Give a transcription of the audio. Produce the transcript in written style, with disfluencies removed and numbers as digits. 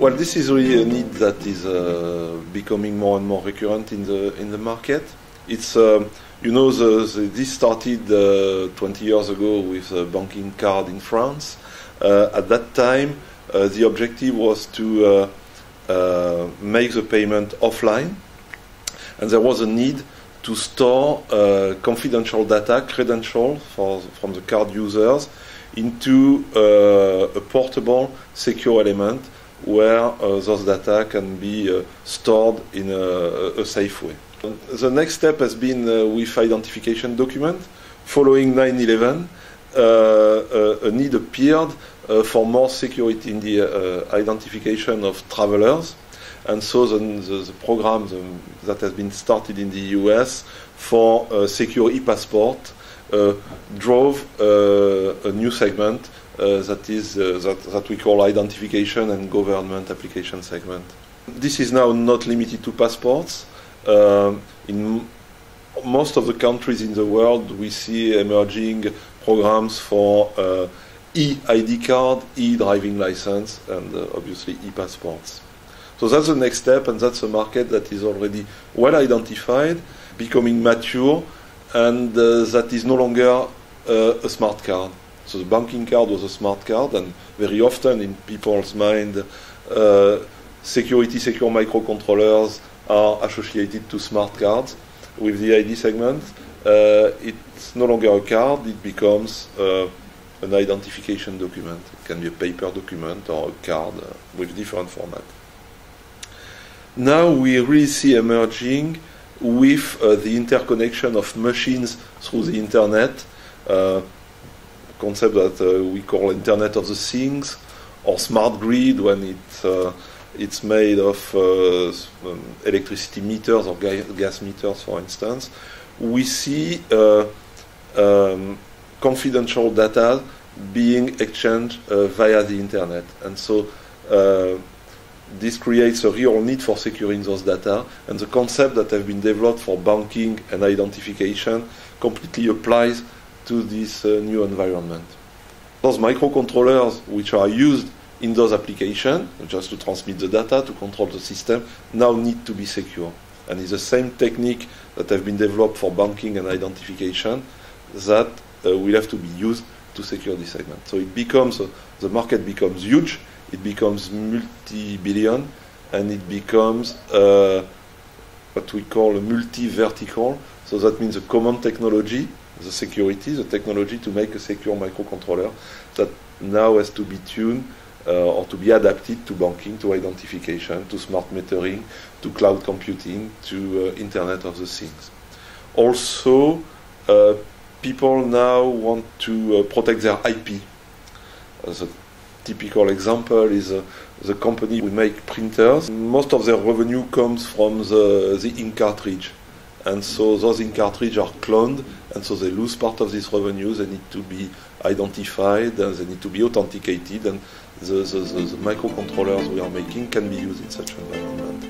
Well, this is really a need that is becoming more and more recurrent in the market. It's this started 20 years ago with a banking card in France. At that time, the objective was to make the payment offline, and there was a need to store confidential data, credentials from the card users, into a portable, secure element where those data can be stored in a safe way. The next step has been with identification document. Following 9/11, a need appeared for more security in the identification of travelers. And so the program that has been started in the US for secure e-passport drove a new segment that we call identification and government application segment. This is now not limited to passports. In most of the countries in the world, we see emerging programs for e-ID card, e-driving license, and obviously e-passports. So that's the next step, and that's a market that is already well identified, becoming mature, and that is no longer a smart card. So the banking card was a smart card, and very often in people's mind, secure microcontrollers are associated to smart cards. With the ID segment, it's no longer a card, it becomes an identification document. It can be a paper document or a card with different format. Now we really see emerging with the interconnection of machines through the internet, concept that we call Internet of the Things, or smart grid when it's made of electricity meters or gas meters, for instance. We see confidential data being exchanged via the internet, and so this creates a real need for securing those data, and the concept that have been developed for banking and identification completely applies to this new environment. Those microcontrollers which are used in those applications, just to transmit the data, to control the system, now need to be secure. And it's the same technique that have been developed for banking and identification that will have to be used to secure this segment. So it becomes, the market becomes huge, it becomes multi-billion, and it becomes what we call a multi-vertical. So that means a common technology, the security, the technology to make a secure microcontroller that now has to be tuned or to be adapted to banking, to identification, to smart metering, to cloud computing, to Internet of the Things. Also, people now want to protect their IP. The typical example is the company who make printers. Most of their revenue comes from the ink cartridge. And so those ink cartridges are cloned, and so they lose part of this revenue. They need to be identified, and they need to be authenticated, and the microcontrollers we are making can be used in such an environment.